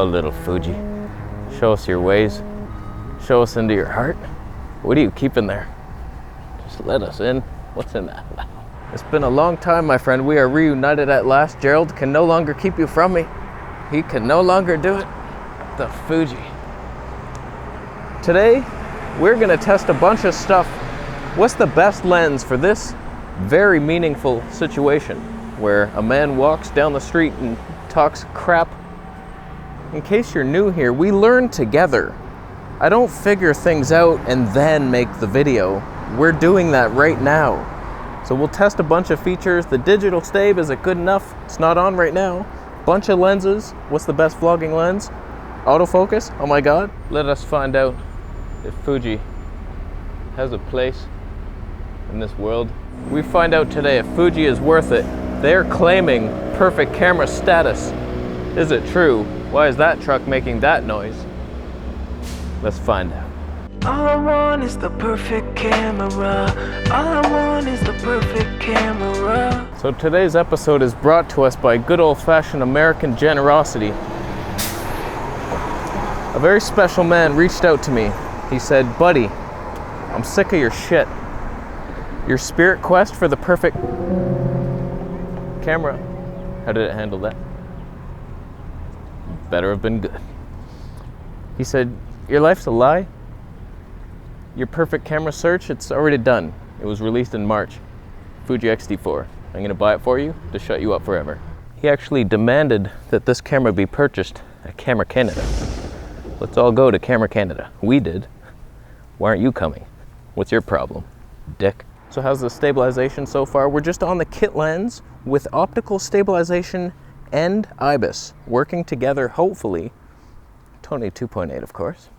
little Fuji, show us your ways. Show us into your heart. What are you keeping there? Just let us in. What's in that? It's been a long time, my friend. We are reunited at last. Gerald can no longer keep you from me. He can no longer do it. The Fuji. Today, we're gonna test a bunch of stuff. What's the best lens for this very meaningful situation where a man walks down the street and talks crap? In case you're new here, we learn together. I don't figure things out and then make the video. We're doing that right now. So we'll test a bunch of features. The digital Stab, is it good enough? It's not on right now. Bunch of lenses. What's the best vlogging lens? Autofocus? Oh my God. Let us find out if Fuji has a place in this world. We find out today if Fuji is worth it. They're claiming perfect camera status. Is it true? Why is that truck making that noise? Let's find out. All I want is the perfect camera. All I want is the perfect camera. So today's episode is brought to us by good old-fashioned American generosity. A very special man reached out to me. He said, buddy, I'm sick of your shit. Your spirit quest for the perfect camera. How did it handle that? Better have been good. He said, your life's a lie. Your perfect camera search, it's already done. It was released in March. Fuji XT4. I'm gonna buy it for you to shut you up forever. He actually demanded that this camera be purchased at Camera Canada. Let's all go to Camera Canada. We did. Why aren't you coming? What's your problem, dick? So how's the stabilization so far? We're just on the kit lens with optical stabilization and IBIS working together, hopefully. Tony 2.8, of course.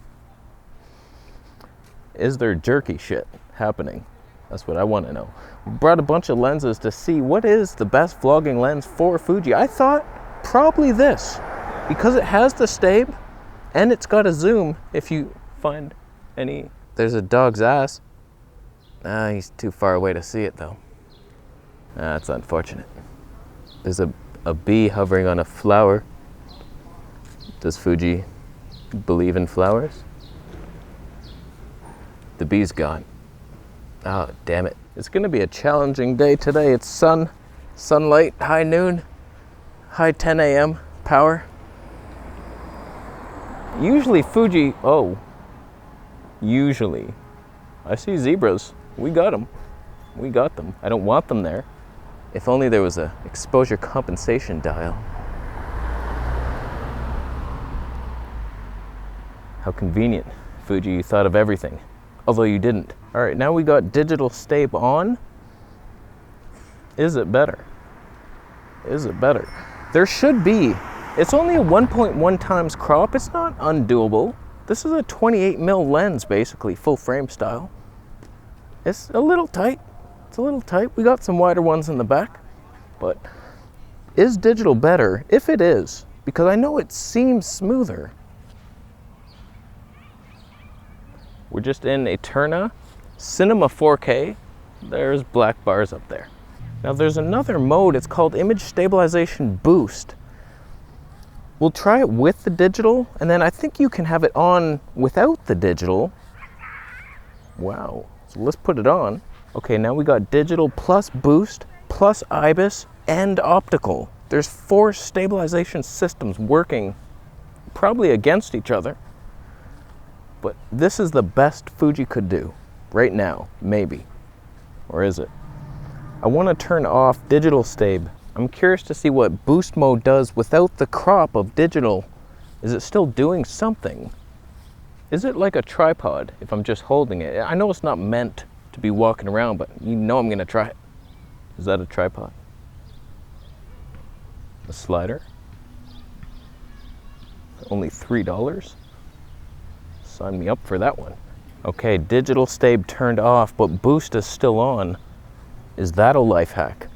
Is there jerky shit happening? That's what I want to know. We brought a bunch of lenses to see what is the best vlogging lens for Fuji. I thought probably this, because it has the Stab and it's got a zoom if you find any. There's a dog's ass. He's too far away to see it though. That's unfortunate. There's a bee hovering on a flower. Does Fuji believe in flowers? The bee's gone. Oh, damn it. It's gonna be a challenging day today. It's sunlight, high noon, high 10 a.m. power. Usually Fuji, usually. I see zebras. We got them. We got them. I don't want them there. If only there was a exposure compensation dial. How convenient. Fuji, you thought of everything. Although you didn't. All right, now we got digital Stab on. Is it better? Is it better? There should be. It's only a 1.1 times crop. It's not undoable. This is a 28mm lens, basically, full frame style. It's a little tight. It's a little tight. We got some wider ones in the back. But is digital better? If it is, because I know it seems smoother. We're just in Eterna Cinema 4K. There's black bars up there. Now there's another mode, it's called Image Stabilization Boost. We'll try it with the digital, and then I think you can have it on without the digital. Wow, so let's put it on. Okay, now we got digital plus boost, plus IBIS, and optical. There's 4 stabilization systems working probably against each other. But this is the best Fuji could do right now, maybe. Or is it? I want to turn off digital Stab. I'm curious to see what boost mode does without the crop of digital. Is it still doing something? Is it like a tripod if I'm just holding it? I know it's not meant to be walking around, but you know I'm going to try it. Is that a tripod? A slider? Only $3? Sign me up for that one. Okay, digital Stab turned off, but boost is still on. Is that a life hack?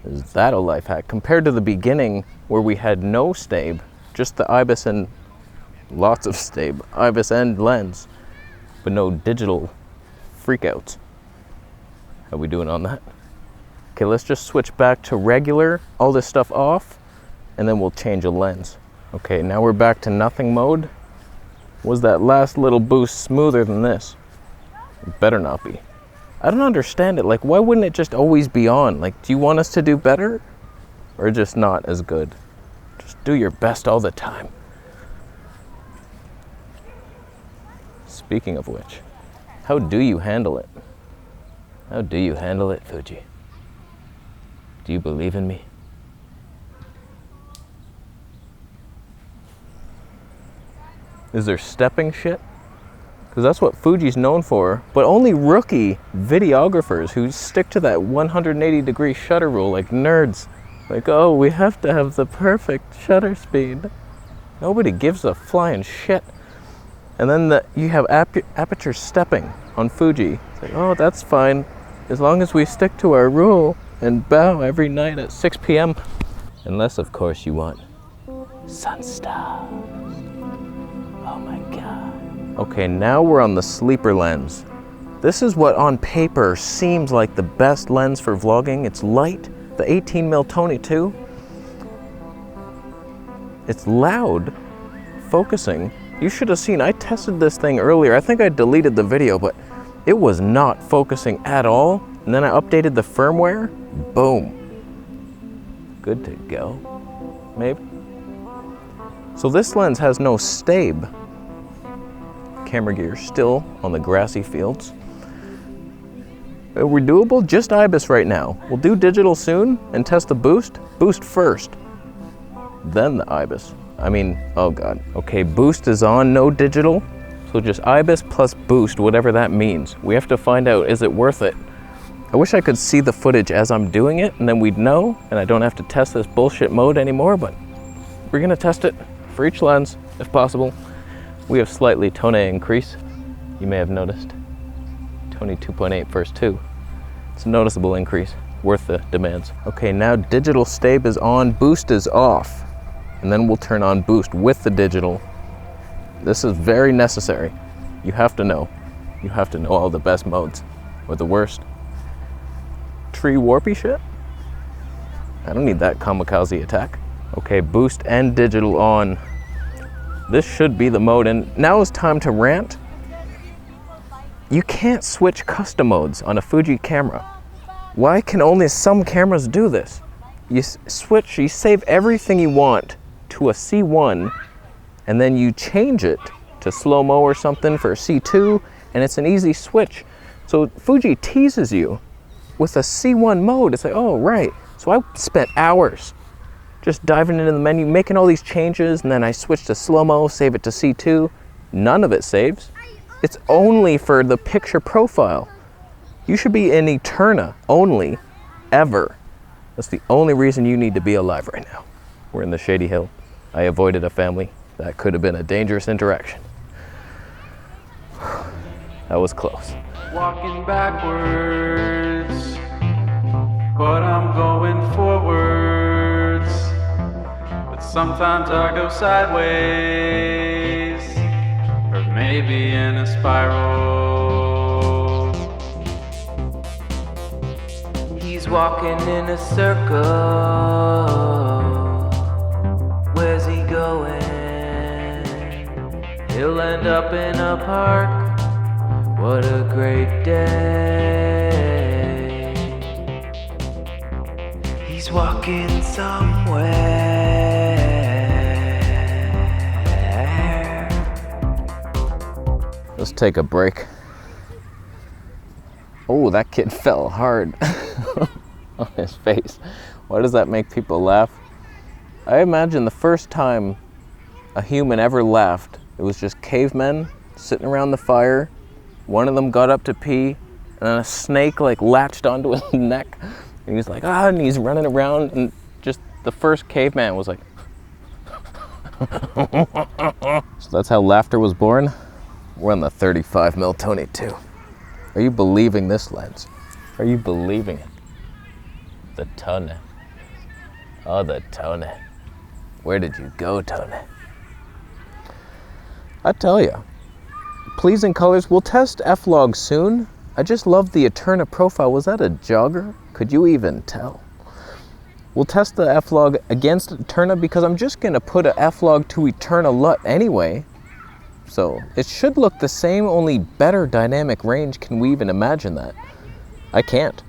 Is that a life hack? Compared to the beginning where we had no Stab, just the IBIS and lots of Stab, IBIS and lens, but no digital freakouts. How we doing on that? Okay, let's just switch back to regular, all this stuff off, and then we'll change a lens. Okay, now we're back to nothing mode. Was that last little boost smoother than this? It better not be. I don't understand it. Like, why wouldn't it just always be on? Like, do you want us to do better? Or just not as good? Just do your best all the time. Speaking of which, how do you handle it? How do you handle it, Fuji? Do you believe in me? Is there stepping shit? Because that's what Fuji's known for, but only rookie videographers who stick to that 180-degree shutter rule like nerds. Like, oh, we have to have the perfect shutter speed. Nobody gives a flying shit. And then you have aperture stepping on Fuji. It's like, oh, that's fine, as long as we stick to our rule and bow every night at 6 p.m. Unless, of course, you want sunstars. Oh my God. Okay, now we're on the sleeper lens. This is what on paper seems like the best lens for vlogging. It's light, the 18mm Tony 2. It's loud, focusing. You should have seen, I tested this thing earlier. I think I deleted the video, but it was not focusing at all. And then I updated the firmware, boom. Good to go, maybe. So this lens has no stabe. Camera gear still on the grassy fields. Are we doable? Just IBIS right now. We'll do digital soon and test the boost. Boost first, then the IBIS. I mean, oh God. Okay, boost is on, no digital. So just IBIS plus boost, whatever that means. We have to find out, is it worth it? I wish I could see the footage as I'm doing it and then we'd know and I don't have to test this bullshit mode anymore, but we're gonna test it for each lens, if possible. We have slightly Tone increase. You may have noticed. Tony 2.8 first 2. It's a noticeable increase, worth the demands. Okay, now digital stabe is on, boost is off. And then we'll turn on boost with the digital. This is very necessary. You have to know. You have to know all the best modes, or the worst. Tree warpy shit? I don't need that kamikaze attack. Okay, boost and digital on. This should be the mode, and now it's time to rant. You can't switch custom modes on a Fuji camera. Why can only some cameras do this? You switch, you save everything you want to a C1, and then you change it to slow-mo or something for a C2, and it's an easy switch. So Fuji teases you with a C1 mode. It's like, oh, right. So I spent hours just diving into the menu, making all these changes, and then I switched to slow-mo, save it to C2. None of it saves. It's only for the picture profile. You should be in Eterna only, ever. That's the only reason you need to be alive right now. We're in the Shady Hill. I avoided a family. That could have been a dangerous interaction. That was close. Walking backwards, but I'm going forwards. But sometimes I go sideways, or maybe in a spiral. He's walking in a circle. Where's he going? He'll end up in a park. What a great day. He's walking somewhere. Let's take a break. Oh, that kid fell hard on his face. Why does that make people laugh? I imagine the first time a human ever laughed, it was just cavemen sitting around the fire. One of them got up to pee, and then a snake like latched onto his neck. And he's like, ah, and he's running around, and just the first caveman was like, so that's how laughter was born. We're on the 35mm Tony 2. Are you believing this lens? Are you believing it? The Tone. Oh, the Tone. Where did you go, Tone? I tell you, pleasing colors. We'll test F-Log soon. I just love the Eterna profile. Was that a jogger? Could you even tell? We'll test the f-log against Eterna because I'm just gonna put a f-log to Eterna LUT anyway. So it should look the same, only better dynamic range. Can we even imagine that? I can't.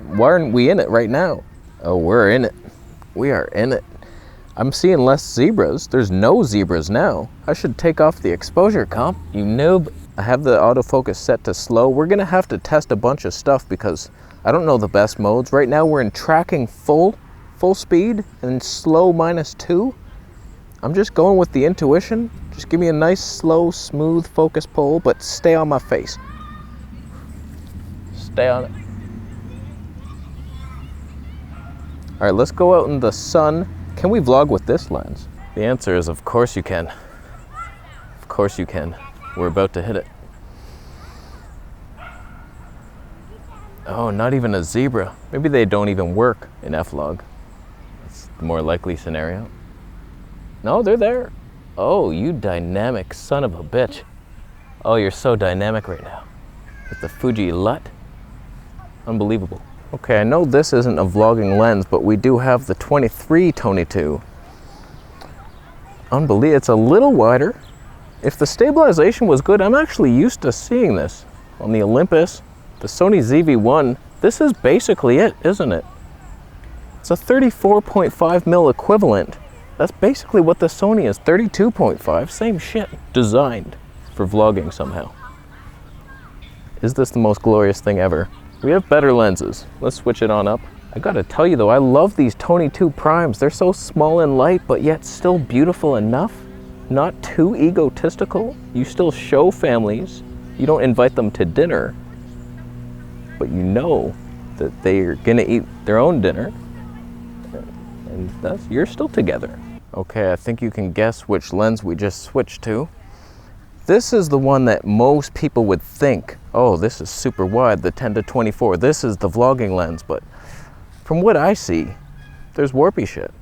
Why aren't we in it right now? Oh, we're in it. We are in it. I'm seeing less zebras. There's no zebras now. I should take off the exposure comp, you noob. I have the autofocus set to slow. We're gonna have to test a bunch of stuff because I don't know the best modes. Right now we're in tracking full speed and slow -2. I'm just going with the intuition. Just give me a nice, slow, smooth focus pull, but stay on my face. Stay on it. All right, let's go out in the sun. Can we vlog with this lens? The answer is, of course you can. Of course you can. We're about to hit it. Oh, not even a zebra. Maybe they don't even work in f-log. That's the more likely scenario. No, they're there. Oh, you dynamic son of a bitch. Oh, you're so dynamic right now. With the Fuji LUT. Unbelievable. Okay, I know this isn't a vlogging lens, but we do have the 23-22. Unbelievable. It's a little wider. If the stabilization was good, I'm actually used to seeing this on the Olympus, the Sony ZV-1. This is basically it, isn't it? It's a 34.5mm equivalent. That's basically what the Sony is, 32.5, same shit. Designed for vlogging somehow. Is this the most glorious thing ever? We have better lenses. Let's switch it on up. I gotta tell you though, I love these 22 primes. They're so small and light, but yet still beautiful enough. Not too egotistical. You still show families. You don't invite them to dinner, but you know that they're gonna eat their own dinner, and you're still together. Okay, I think you can guess which lens we just switched to. This is the one that most people would think, oh, this is super wide, the 10-24. This is the vlogging lens, but from what I see, there's warpy shit.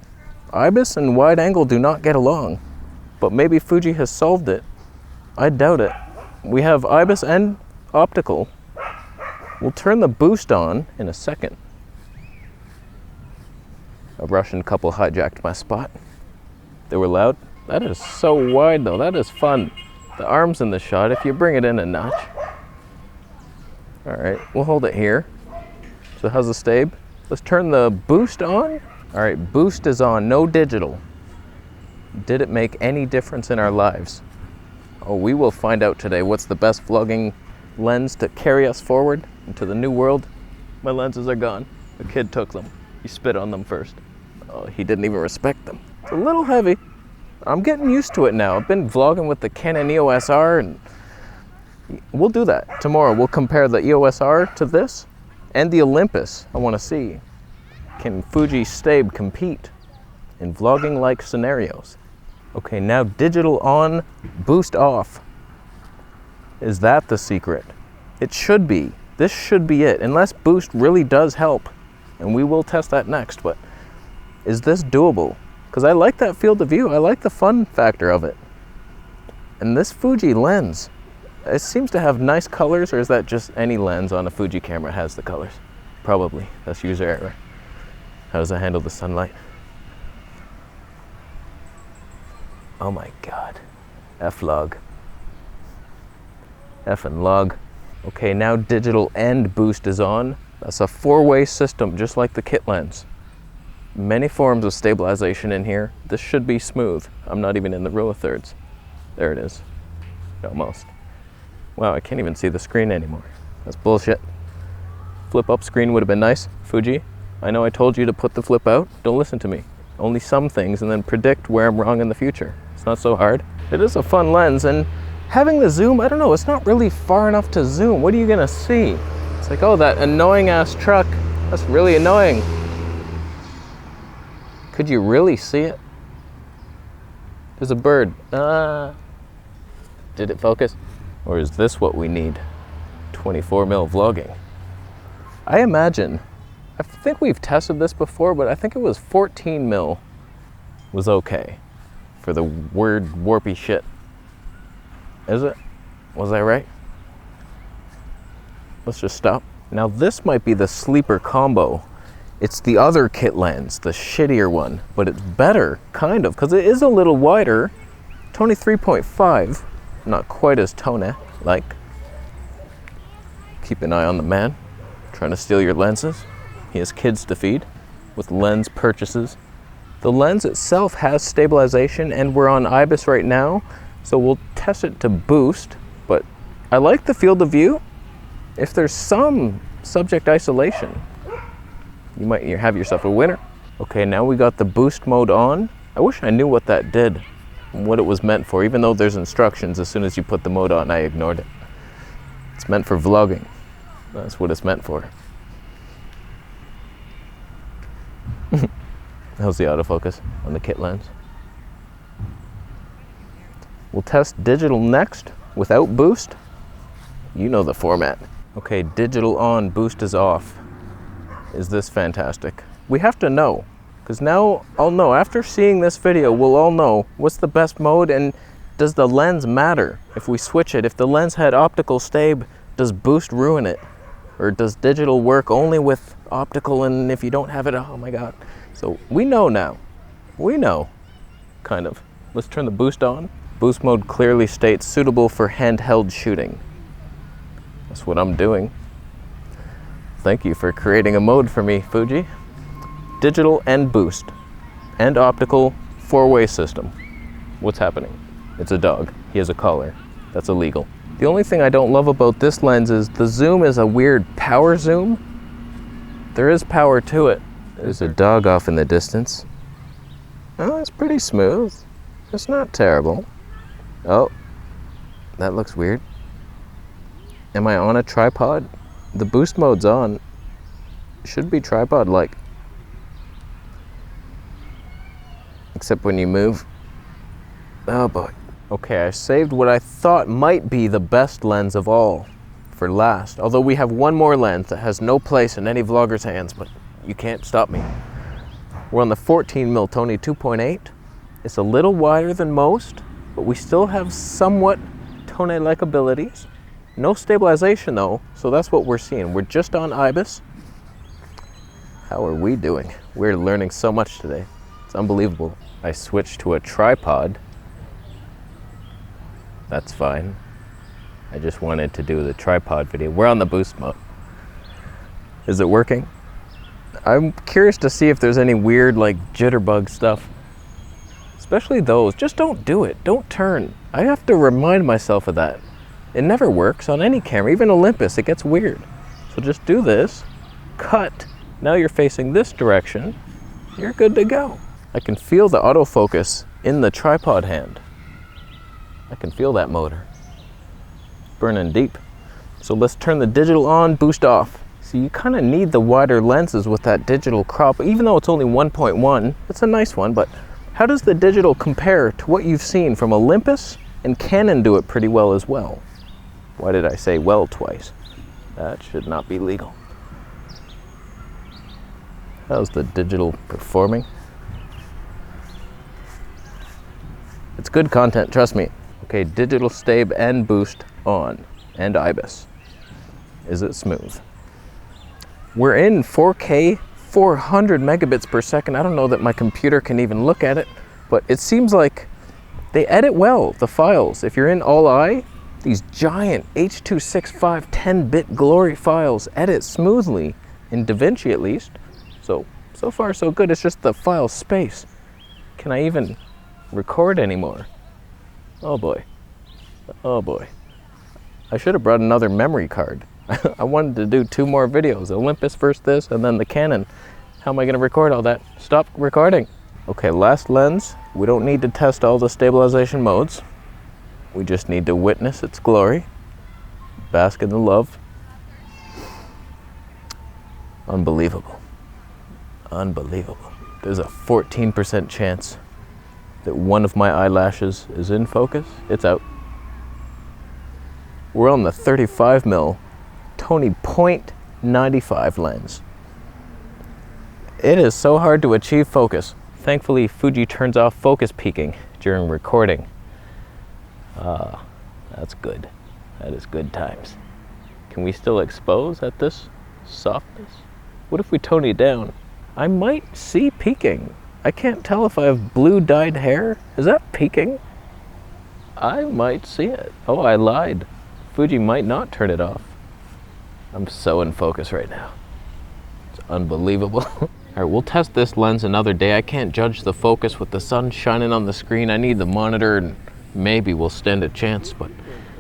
IBIS and wide angle do not get along, but maybe Fuji has solved it. I doubt it. We have IBIS and optical. We'll turn the boost on in a second. A Russian couple hijacked my spot. They were loud. That is so wide though, that is fun. The arm's in the shot, if you bring it in a notch. All right, we'll hold it here. So how's the stab? Let's turn the boost on. All right, boost is on, no digital. Did it make any difference in our lives? Oh, we will find out today what's the best vlogging lens to carry us forward into the new world. My lenses are gone. The kid took them. He spit on them first. Oh, he didn't even respect them. It's a little heavy. I'm getting used to it now. I've been vlogging with the Canon EOS R, and we'll do that tomorrow. We'll compare the EOS R to this and the Olympus. I want to see, can Fuji Stab compete in vlogging-like scenarios? Okay, now digital on, boost off. Is that the secret? It should be. This should be it, unless boost really does help, and we will test that next, but is this doable? Because I like that field of view. I like the fun factor of it. And this Fuji lens, it seems to have nice colors, or is that just any lens on a Fuji camera has the colors? Probably. That's user error. How does it handle the sunlight? Oh my God. F-log. F and log. Okay, now digital and boost is on. That's a 4-way system, just like the kit lens. Many forms of stabilization in here. This should be smooth. I'm not even in the rule of thirds. There it is. Almost. Wow, I can't even see the screen anymore. That's bullshit. Flip up screen would have been nice. Fuji, I know I told you to put the flip out. Don't listen to me. Only some things, and then predict where I'm wrong in the future. It's not so hard. It is a fun lens, and having the zoom, I don't know, it's not really far enough to zoom. What are you gonna see? It's like, oh, that annoying ass truck. That's really annoying. Could you really see it? There's a bird. Did it focus? Or is this what we need? 24mm vlogging. I imagine, I think we've tested this before, but I think it was 14mm was okay for the weird warpy shit. Is it? Was I right? Let's just stop. Now this might be the sleeper combo. It's the other kit lens, the shittier one, but it's better, kind of, because it is a little wider. Tony 3.5, not quite as Tone-like. Keep an eye on the man, trying to steal your lenses. He has kids to feed with lens purchases. The lens itself has stabilization, and we're on IBIS right now, so we'll test it to boost, but I like the field of view. If there's some subject isolation, you might have yourself a winner. Okay, now we got the boost mode on. I wish I knew what that did, and what it was meant for, even though there's instructions. As soon as you put the mode on, I ignored it. It's meant for vlogging. That's what it's meant for. How's the autofocus on the kit lens? We'll test digital next without boost. You know the format. Okay, digital on, boost is off. Is this fantastic? We have to know, because now I'll know. After seeing this video, we'll all know what's the best mode, and does the lens matter if we switch it? If the lens had optical stab, does boost ruin it? Or does digital work only with optical, and if you don't have it, oh my God. So we know now. We know, kind of. Let's turn the boost on. Boost mode clearly states suitable for handheld shooting. That's what I'm doing. Thank you for creating a mode for me, Fuji. Digital and boost and optical 4-way system. What's happening? It's a dog. He has a collar. That's illegal. The only thing I don't love about this lens is the zoom is a weird power zoom. There is power to it. There's a dog off in the distance. Oh, it's pretty smooth. It's not terrible. Oh, that looks weird. Am I on a tripod? The boost mode's on. Should be tripod-like. Except when you move. Oh boy. Okay, I saved what I thought might be the best lens of all for last. Although we have one more lens that has no place in any vlogger's hands, but you can't stop me. We're on the 14mm Tony 2.8. It's a little wider than most, but we still have somewhat Tone-like abilities. No stabilization though, so that's what we're seeing. We're just on IBIS. How are we doing? We're learning so much today. It's unbelievable. I switched to a tripod. That's fine. I just wanted to do the tripod video. We're on the boost mode. Is it working? I'm curious to see if there's any weird like jitterbug stuff. Especially those. Just don't do it. Don't turn. I have to remind myself of that. It never works on any camera, even Olympus, it gets weird. So just do this, cut. Now you're facing this direction. You're good to go. I can feel the autofocus in the tripod hand. I can feel that motor. Burning deep. So let's turn the digital on, boost off. So you kind of need the wider lenses with that digital crop. Even though it's only 1.1, it's a nice one, but how does the digital compare to what you've seen from Olympus? And Canon do it pretty well as well. Why did I say well twice? That should not be legal. How's the digital performing? It's good content, trust me. Okay, digital stab and boost on, and IBIS. Is it smooth? We're in 4K, 400 megabits per second. I don't know that my computer can even look at it, but it seems like they edit well, the files. If you're in All-I, these giant H.265 10-bit glory files edit smoothly, in DaVinci at least. So far so good. It's just the file space. Can I even record anymore? Oh boy. Oh boy. I should have brought another memory card. I wanted to do 2 more videos. Olympus first this, and then the Canon. How am I gonna record all that? Stop recording. Okay, last lens. We don't need to test all the stabilization modes. We just need to witness its glory. Bask in the love. Unbelievable. Unbelievable. There's a 14% chance that one of my eyelashes is in focus. It's out. We're on the 35mm Tony .95 lens. It is so hard to achieve focus. Thankfully, Fuji turns off focus peaking during recording. That's good. That is good times. Can we still expose at this softness? What if we tone it down? I might see peaking. I can't tell if I have blue dyed hair. Is that peaking? I might see it. Oh, I lied. Fuji might not turn it off. I'm so in focus right now. It's unbelievable. All right, we'll test this lens another day. I can't judge the focus with the sun shining on the screen. I need the monitor, and maybe we'll stand a chance. But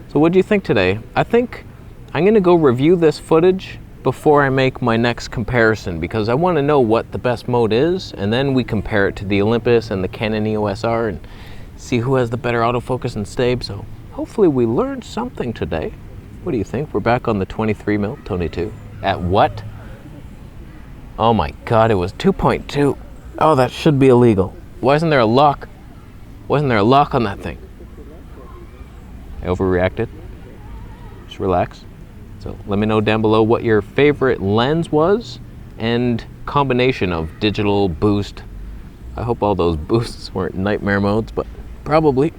so what do you think today? I think I'm gonna go review this footage before I make my next comparison, because I want to know what the best mode is, and then we compare it to the Olympus and the Canon EOS R and see who has the better autofocus and stabe. So hopefully we learned something today. What do you think? We're back on the 23mm Tony 2 at what? Oh my god, it was 2.2. Oh, that should be illegal. Why isn't there a lock? Why isn't there a lock on that thing? I overreacted. Just relax. So let me know down below what your favorite lens was and combination of digital, boost. I hope all those boosts weren't nightmare modes, but probably.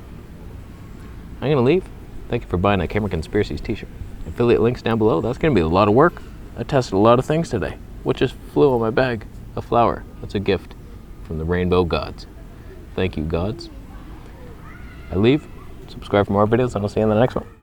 I'm gonna leave. Thank you for buying a Camera Conspiracies t-shirt. Affiliate links down below. That's gonna be a lot of work. I tested a lot of things today. What just flew on my bag? A flower. That's a gift from the rainbow gods. Thank you, gods. I leave. Subscribe for more videos, and I'll see you in the next one.